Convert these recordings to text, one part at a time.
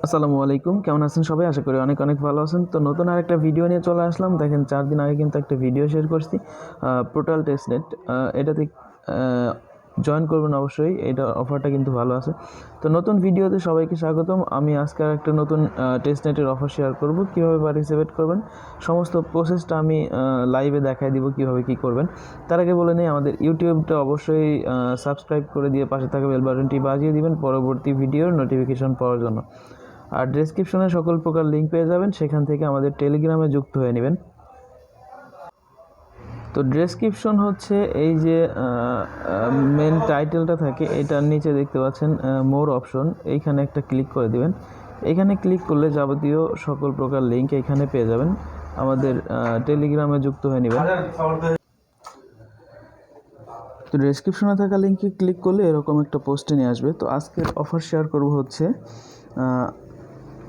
আসসালামু আলাইকুম, কেমন আছেন সবাই? আশা করি অনেক অনেক ভালো আছেন। তো নতুন আরেকটা ভিডিও নিয়ে চলে আসলাম। দেখেন 4 দিন আগে কিন্তু একটা ভিডিও শেয়ার করছি পোর্টাল টেস্টনেট। এটাতে জয়েন করবেন অবশ্যই, এটা অফারটা কিন্তু ভালো আছে। তো নতুন ভিডিওতে সবাইকে স্বাগতম। আমি আজকে আর একটা নতুন টেস্টনেটের অফার শেয়ার করব, কীভাবে পার্টিসিপেট করবেন সমস্ত প্রসেসটা আমি লাইভে দেখাই দিব কীভাবে কী করবেন। তার আগে বলে নিই, আমাদের ইউটিউবটা অবশ্যই সাবস্ক্রাইব করে দিয়ে পাশে থাকা বেল বাটনটি বাজিয়ে দিবেন পরবর্তী ভিডিওর নোটিফিকেশন পাওয়ার জন্য। আর ডেসক্রিপশনে সকল প্রকার লিঙ্ক পেয়ে যাবেন, সেখান থেকে আমাদের টেলিগ্রামে যুক্ত হয়ে নেবেন। তো ডেসক্রিপশন হচ্ছে এই যে মেন টাইটেলটা থাকে, এটার নিচে দেখতে পাচ্ছেন মোর অপশন, এইখানে একটা ক্লিক করে দিবেন। এইখানে ক্লিক করলে যাবতীয় সকল প্রকার লিঙ্ক এখানে পেয়ে যাবেন, আমাদের টেলিগ্রামে যুক্ত হয়ে নেবেন। তো ডেসক্রিপশনে থাকা লিঙ্কে ক্লিক করলে এরকম একটা পোস্টে নিয়ে আসবে। তো আজকের অফার শেয়ার করব হচ্ছে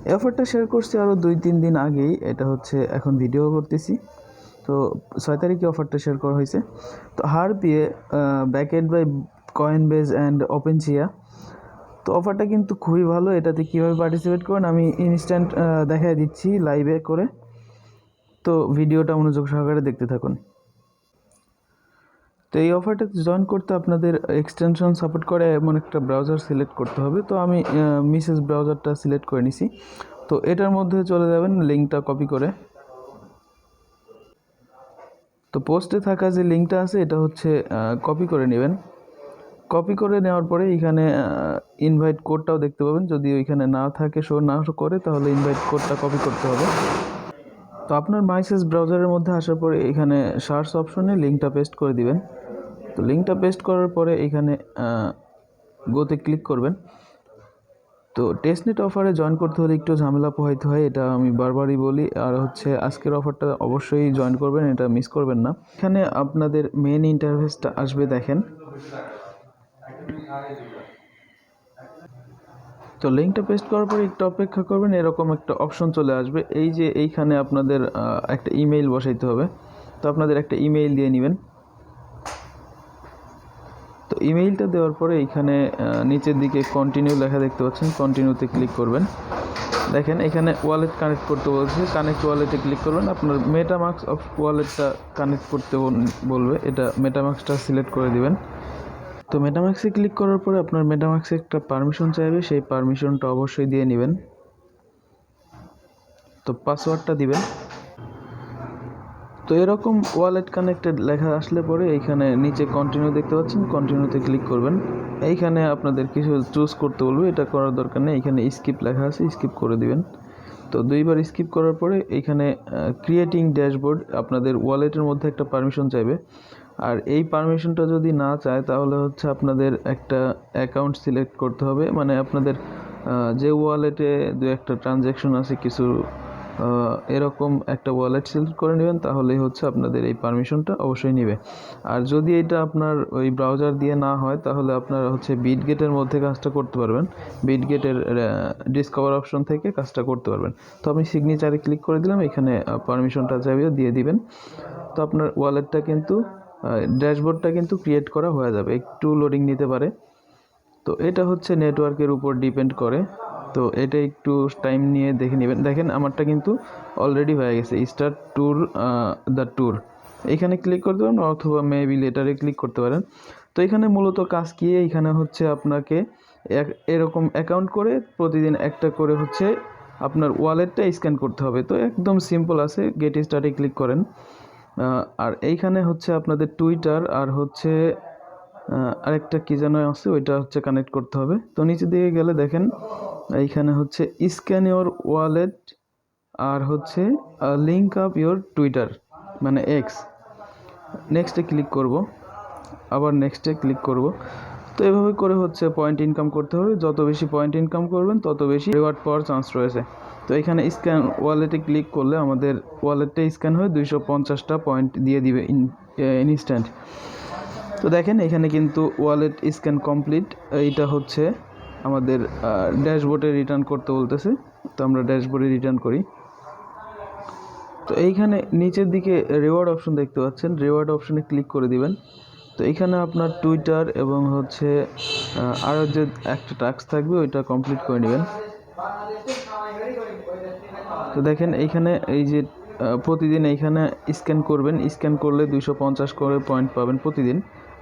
এই অফারটা শেয়ার করছি আরও 2-3 দিন আগেই, এটা হচ্ছে এখন ভিডিও করতেছি। তো 6 তারিখে অফারটা শেয়ার করা হয়েছে। তো হারপিয়ে ব্যাকেড বাই কয়েনবেজ অ্যান্ড ওপেনচিয়া। তো অফারটা কিন্তু খুবই ভালো। এটাতে কীভাবে পার্টিসিপেট করেন আমি ইনস্ট্যান্ট দেখাই দিচ্ছি লাইভে করে। তো ভিডিওটা মনোযোগ সহকারে দেখতে থাকুন। তো এই অফারটাতে জয়েন করতে আপনাদের এক্সটেনশন সাপোর্ট করে এমন একটা ব্রাউজার সিলেক্ট করতে হবে। তো আমি মিসেস ব্রাউজারটা সিলেক্ট করে নিছি। তো এটার মধ্যে চলে যাবেন, লিঙ্কটা কপি করে। তো পোস্টে থাকা যে লিঙ্কটা আছে এটা হচ্ছে কপি করে নেবেন। কপি করে নেওয়ার পরে এখানে ইনভাইট কোডটাও দেখতে পাবেন। যদি ওইখানে না থাকে, শো না করে, তাহলে ইনভাইট কোডটা কপি করতে হবে। তো আপনার মাইসেস ব্রাউজারের মধ্যে আসার পরে এখানে সার্চ অপশনে লিঙ্কটা পেস্ট করে দিবেন। তো লিঙ্কটা পেস্ট করার পরে এখানে গোতে ক্লিক করবেন। তো টেস্টনেট অফারে জয়েন করতে হলে একটু ঝামেলা পোহাইতে হয়, এটা আমি বারবারই বলি। আর হচ্ছে আজকের অফারটা অবশ্যই জয়েন করবেন, এটা মিস করবেন না। এখানে আপনাদের মেন ইন্টারফেসটা আসবে, দেখেন। তো লিঙ্কটা পেস্ট করার পরে একটু অপেক্ষা করবেন, এরকম একটা অপশন চলে আসবে। এই যে এইখানে আপনাদের একটা ইমেইল বসাইতে হবে। তো আপনাদের একটা ইমেইল দিয়ে নেবেন। তো ইমেইলটা দেওয়ার পরে এইখানে নিচের দিকে কন্টিনিউ লেখা দেখতে পাচ্ছেন, কন্টিনিউতে ক্লিক করবেন। দেখেন এখানে ওয়ালেট কানেক্ট করতে বলছে, কানেক্ট ওয়ালেটে ক্লিক করবেন। আপনার মেটামাস্ক অফ ওয়ালেটটা কানেক্ট করতে বলবে, এটা মেটামাস্কটা সিলেক্ট করে দিবেন। তো মেটামাস্কে ক্লিক করার পরে আপনার মেটামাস্কে একটা পারমিশন চাইবে, সেই পারমিশনটা অবশ্যই দিয়ে নেবেন। তো পাসওয়ার্ডটা দিবেন। তো এরকম ওয়ালেট কানেক্টেড লেখা আসলে পরে এইখানে নিচে কন্টিনিউ দেখতে পাচ্ছেন, কন্টিনিউতে ক্লিক করবেন। এইখানে আপনাদের কিছু চুজ করতে বলবে, এটা করার দরকার নেই। এখানে স্কিপ লেখা আছে, স্কিপ করে দিবেন। তো 2বার স্কিপ করার পরে এইখানে ক্রিয়েটিং ড্যাশবোর্ড, আপনাদের ওয়ালেটের মধ্যে একটা পারমিশন চাইবে। আর এই পারমিশনটা যদি না চায় তাহলে হচ্ছে আপনাদের একটা অ্যাকাউন্ট সিলেক্ট করতে হবে, মানে আপনাদের যে ওয়ালেটে 2-1টা ট্রানজ্যাকশন আছে কিছু, এরকম একটা ওয়ালেট সিলেক্ট করে নেবেন, তাহলেই হচ্ছে আপনাদের এই পারমিশনটা অবশ্যই নেবে। আর যদি এটা আপনার ওই ব্রাউজার দিয়ে না হয়, তাহলে আপনারা হচ্ছে বিটগেটের মধ্যে কাজটা করতে পারবেন। বিটগেটের ডিসকভার অপশন থেকে কাজটা করতে পারবেন। তো আমি সিগনেচারে ক্লিক করে দিলাম, এখানে পারমিশনটা চাইবে, দিয়ে দিবেন। তো আপনার ওয়ালেটটা কিন্তু ড্যাশবোর্ডটা কিন্তু ক্রিয়েট করা হয়ে যাবে, একটু লোডিং নিতে পারে। তো এটা হচ্ছে নেটওয়ার্কের উপর ডিপেন্ড করে। তো এটা একটু টাইম নিয়ে দেখে নেবেন। দেখেন আমারটা কিন্তু অলরেডি হয়ে গেছে, স্টার্ট ট্যুর দ্য ট্যুর, এখানে ক্লিক করতে পারেন, অথবা মেবি লেটারে ক্লিক করতে পারেন। তো এখানে মূলত কাজ কি, এখানে হচ্ছে আপনাকে এরকম অ্যাকাউন্ট করে প্রতিদিন একটা করে হচ্ছে আপনার ওয়ালেটটা স্ক্যান করতে হবে। তো একদম সিম্পল আছে, গেট স্টার্টে ক্লিক করেন। আর এইখানে হচ্ছে আপনাদের টুইটার আর হচ্ছে আরেকটা কী যেন আছে, ওইটা হচ্ছে কানেক্ট করতে হবে। তো নিচে দিকে গেলে দেখেন এইখানে হচ্ছে স্ক্যান ইওর ওয়ালেট আর হচ্ছে লিঙ্ক আপ ইওর টুইটার, মানে এক্স। নেক্সটে ক্লিক করব, আবার নেক্সটে ক্লিক করব। তো এভাবে করে হচ্ছে পয়েন্ট ইনকাম করতে হবে। যত বেশি পয়েন্ট ইনকাম করবেন তত বেশি রিওয়ার্ড পাওয়ার চান্স রয়েছে। তো এখানে স্ক্যান ওয়ালেটে ক্লিক করলে আমাদের ওয়ালেটটা স্ক্যান হয়ে 250টা পয়েন্ট দিয়ে দিবে ইনস্ট্যান্ট। তো দেখেন এখানে কিন্তু ওয়ালেট স্ক্যান কমপ্লিট। এইটা হচ্ছে আমাদের ড্যাশবোর্ডে রিটার্ন করতে বলতেছে। তো আমরা ড্যাশবোর্ডে রিটার্ন করি। তো এইখানে নিচের দিকে রিওয়ার্ড অপশন দেখতে পাচ্ছেন, রিওয়ার্ড অপশনে ক্লিক করে দিবেন। তো এইখানে আপনার টুইটার এবং হচ্ছে আরও যে একটা টাস্ক থাকবে ওইটা কমপ্লিট করে নেবেন। তো দেখেন এইখানে এই যে প্রতিদিন এইখানে স্ক্যান করবেন, স্ক্যান করলে 250 করে পয়েন্ট পাবেন প্রতিদিন।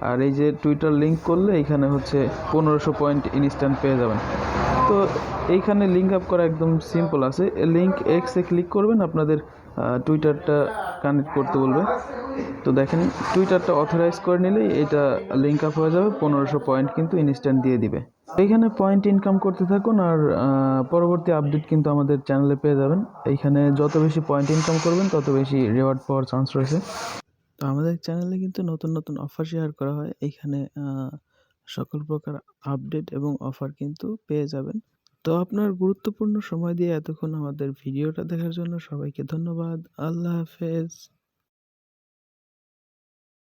আর এই যে টুইটার লিঙ্ক করলে এইখানে হচ্ছে 1500 পয়েন্ট ইনস্ট্যান্ট পেয়ে যাবেন। তো এইখানে লিঙ্ক আপ করা একদম সিম্পল আছে। লিঙ্ক এক্সে ক্লিক করবেন, আপনাদের টুইটারটা কানেক্ট করতে বলবে। তো দেখেন টুইটারটা অথরাইজ করে নিলেই এটা লিঙ্ক আপ হয়ে যাবে, 1500 পয়েন্ট কিন্তু ইনস্ট্যান্ট দিয়ে দিবে। এইখানে পয়েন্ট ইনকাম করতে থাকুন আর পরবর্তী আপডেট কিন্তু আমাদের চ্যানেলে পেয়ে যাবেন। এইখানে যত বেশি পয়েন্ট ইনকাম করবেন তত বেশি রিওয়ার্ড পাওয়ার চান্স রয়েছে। তো আমাদের চ্যানেলে কিন্তু নতুন নতুন অফার শেয়ার করা হয়, এইখানে সকল প্রকার আপডেট এবং অফার কিন্তু পেয়ে যাবেন। তো আপনার গুরুত্বপূর্ণ সময় দিয়ে এতক্ষণ আমাদের ভিডিওটা দেখার জন্য সবাইকে ধন্যবাদ। আল্লাহ হাফেজ।